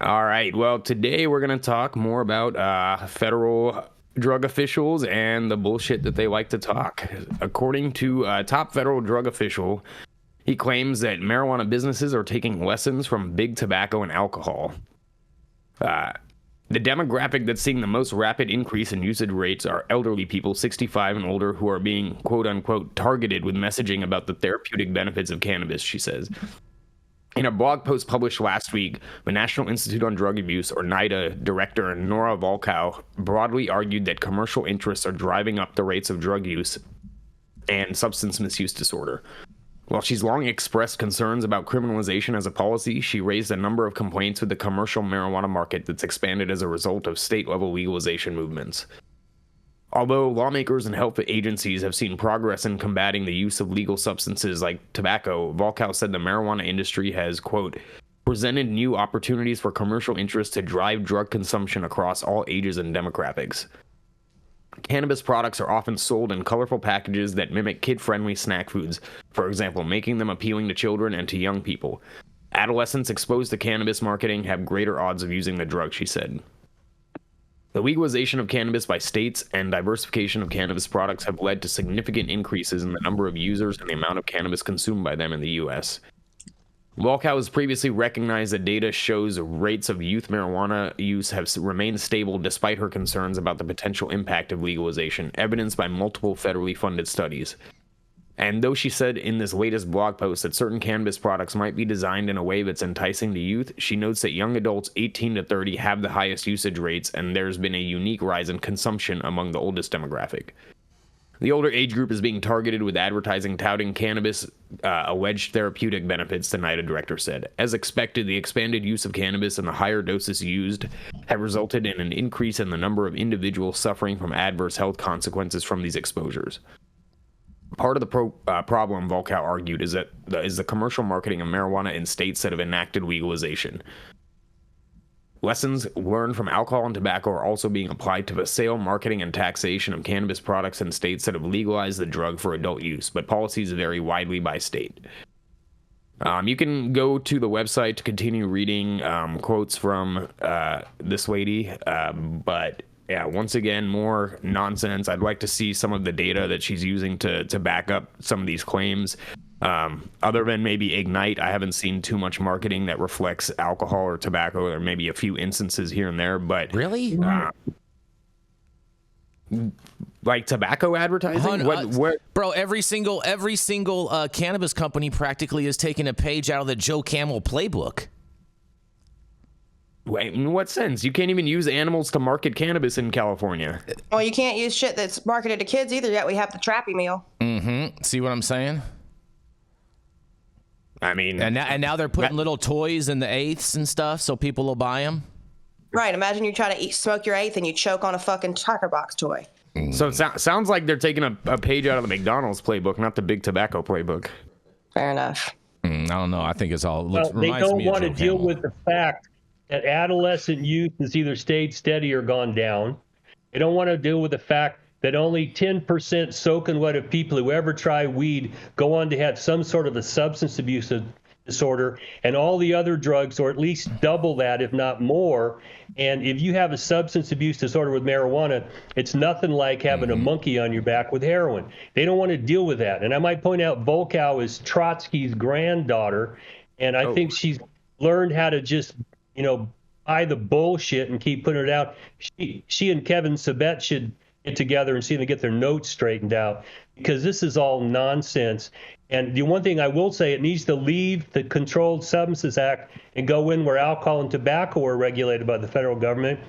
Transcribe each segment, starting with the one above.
All right. Well, today we're going to talk more about federal drug officials and the bullshit that they like to talk. According to a top federal drug official, he claims that marijuana businesses are taking lessons from big tobacco and alcohol. The demographic that's seeing the most rapid increase in usage rates are elderly people 65 and older who are being quote-unquote targeted with messaging about the therapeutic benefits of cannabis, she says. In a blog post published last week, the National Institute on Drug Abuse, or NIDA, director Nora Volkow broadly argued that commercial interests are driving up the rates of drug use and substance misuse disorder. While she's long expressed concerns about criminalization as a policy, she raised a number of complaints with the commercial marijuana market that's expanded as a result of state-level legalization movements. Although lawmakers and health agencies have seen progress in combating the use of legal substances like tobacco, Volkow said the marijuana industry has, quote, presented new opportunities for commercial interests to drive drug consumption across all ages and demographics. Cannabis products are often sold in colorful packages that mimic kid-friendly snack foods, for example, making them appealing to children and to young people. Adolescents exposed to cannabis marketing have greater odds of using the drug, she said. The legalization of cannabis by states and diversification of cannabis products have led to significant increases in the number of users and the amount of cannabis consumed by them in the U.S. Volkow has previously recognized that data shows rates of youth marijuana use have remained stable despite her concerns about the potential impact of legalization, evidenced by multiple federally funded studies. And though she said in this latest blog post that certain cannabis products might be designed in a way that's enticing to youth, she notes that young adults 18 to 30 have the highest usage rates, and there's been a unique rise in consumption among the oldest demographic. The older age group is being targeted with advertising touting cannabis' alleged therapeutic benefits, the NIDA director said. As expected, the expanded use of cannabis and the higher doses used have resulted in an increase in the number of individuals suffering from adverse health consequences from these exposures. Part of the problem, Volkow argued, is the commercial marketing of marijuana in states that have enacted legalization. Lessons learned from alcohol and tobacco are also being applied to the sale, marketing, and taxation of cannabis products in states that have legalized the drug for adult use, but policies vary widely by state. You can go to the website to continue reading quotes from this lady, but yeah, once again, more nonsense. I'd like to see some of the data that she's using to back up some of these claims. Other than maybe Ignite, I haven't seen too much marketing that reflects alcohol or tobacco. There may be a few instances here and there, but really, like tobacco advertising. Bro, every single cannabis company practically is taking a page out of the Joe Camel playbook. Wait, in what sense? You can't even use animals to market cannabis in California. Well, you can't use shit that's marketed to kids either, yet we have the Trappy meal. Mm-hmm. See what I'm saying? I mean... And now they're putting little toys in the eighths and stuff so people will buy them? Right. Imagine you try to smoke your eighth and you choke on a fucking Tucker Box toy. So it sounds like they're taking a page out of the McDonald's playbook, not the big tobacco playbook. Fair enough. I don't know. I think it's all... Well, they don't want to deal with the fact that adolescent youth has either stayed steady or gone down. They don't want to deal with the fact that only 10% soaking wet of people who ever try weed go on to have some sort of a substance abuse disorder, and all the other drugs, or at least double that, if not more. And if you have a substance abuse disorder with marijuana, it's nothing like having a monkey on your back with heroin. They don't want to deal with that. And I might point out Volkow is Trotsky's granddaughter, and I think she's learned how to just buy the bullshit and keep putting it out. She and Kevin Sabet should get together and see if they get their notes straightened out, because this is all nonsense. And the one thing I will say, it needs to leave the Controlled Substances Act and go in where alcohol and tobacco are regulated by the federal government,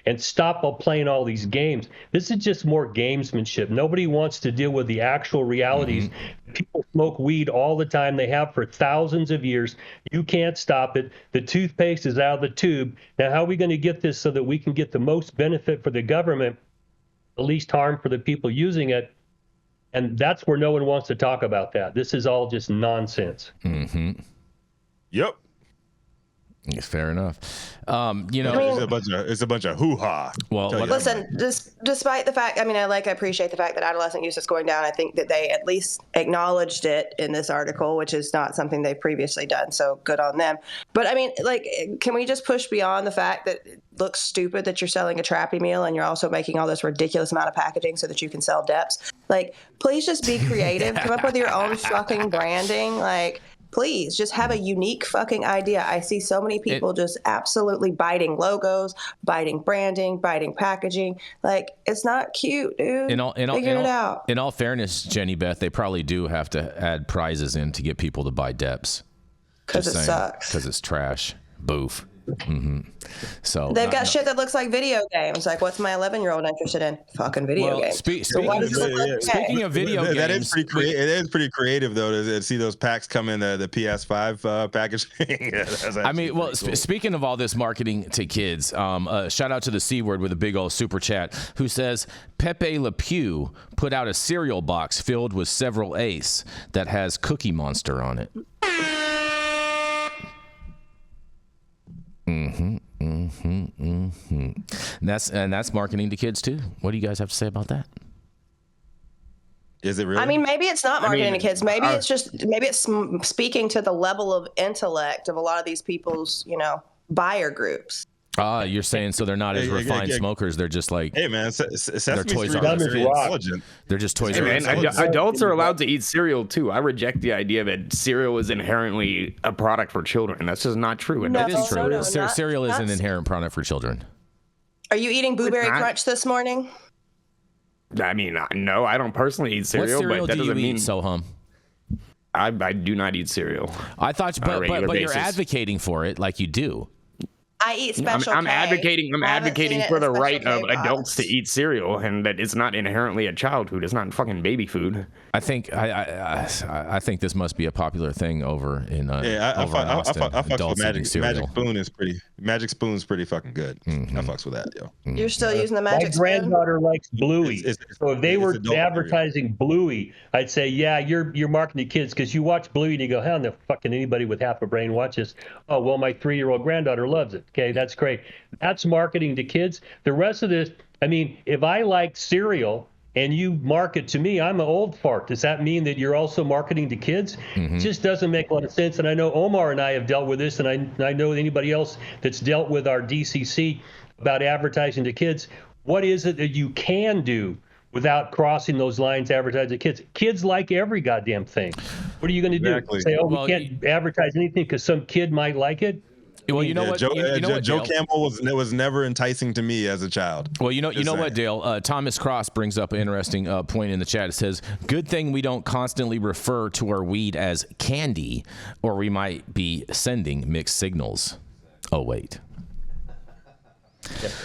and stop playing all these games. This is just more gamesmanship. Nobody wants to deal with the actual realities. People smoke weed all the time. They have for thousands of years. You can't stop it. The toothpaste is out of the tube. Now, how are we going to get this so that we can get the most benefit for the government, the least harm for the people using it? And that's where no one wants to talk about that. This is all just nonsense. Yep. Fair enough. It's a bunch of hoo-ha. Well, listen, despite the fact, I appreciate the fact that adolescent use is going down. I think that they at least acknowledged it in this article, which is not something they've previously done. So good on them. But can we just push beyond the fact that it looks stupid that you're selling a Trappy meal and you're also making all this ridiculous amount of packaging so that you can sell Deps? Please just be creative. Come up with your own fucking branding. Please just have a unique fucking idea. I see so many people just absolutely biting logos, biting branding, biting packaging. It's not cute, dude. Figure it out. In all fairness, Jenny Beth, they probably do have to add prizes in to get people to buy Deps. Because it sucks. Because it's trash. Boof. Mm-hmm. So they've got shit that looks like video games. What's my 11-year-old interested in? Fucking video games. Speaking of video games, that is pretty creative. It is pretty creative though to see those packs come in the PS5 packaging. Speaking of all this marketing to kids, shout out to the C Word with a big old super chat who says Pepe Le Pew put out a cereal box filled with several Ace that has Cookie Monster on it. And that's marketing to kids too. What do you guys have to say about that? Is it really? Maybe it's not marketing to kids. Maybe it's speaking to the level of intellect of a lot of these people's, buyer groups. You're saying so they're not as refined smokers. They're just like, hey man, they're Toys R Us kids. They're just Toys R Us. Adults are allowed to eat cereal too. I reject the idea that cereal is inherently a product for children. That's just not true. That is true. Cereal is an inherent product for children. Are you eating Blueberry Crunch this morning? No, I don't personally eat cereal. What cereal but that do you doesn't mean eat, Sohum? I do not eat cereal. I thought, but you're advocating for it like you do. I eat Special I'm K. I'm advocating for the right of adults to eat cereal, and that it's not inherently a child food. It's not fucking baby food. I think this must be a popular thing over in over in Austin. I fucks with Magic Spoon Magic Spoon's pretty fucking good. Mm-hmm. I fucks with that, yo. You're still using the Magic Spoon? My granddaughter likes Bluey. So if they were advertising Bluey, I'd say, yeah, you're marketing to kids because you watch Bluey and you go, how in the fuck can anybody with half a brain watch this? Oh, well, my 3-year-old granddaughter loves it. Okay, that's great. That's marketing to kids. The rest of this, if I like cereal and you market to me, I'm an old fart. Does that mean that you're also marketing to kids? Mm-hmm. It just doesn't make a lot of sense. And I know Omar and I have dealt with this, and I know anybody else that's dealt with our DCC about advertising to kids. What is it that you can do without crossing those lines advertising to kids? Kids like every goddamn thing. What are you going to do? Say, we can't advertise anything because some kid might like it? Well, you know what? Joe Campbell was never enticing to me as a child. Well, you know what, Dale? Thomas Cross brings up an interesting point in the chat. It says, "Good thing we don't constantly refer to our weed as candy, or we might be sending mixed signals." Oh wait.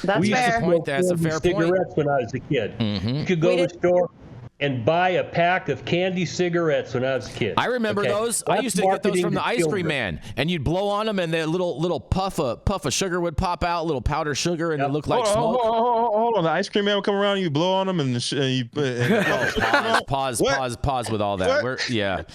That's fair. That's a fair point. Cigarettes when I was a kid. Mm-hmm. You could go to the store and buy a pack of candy cigarettes when I was a kid. I remember those. I used to get those from the ice cream man, and you'd blow on them, and the little puff of sugar would pop out, little powder sugar, and it looked like smoke. Hold on, the ice cream man would come around, you blow on them, and you pause with all that.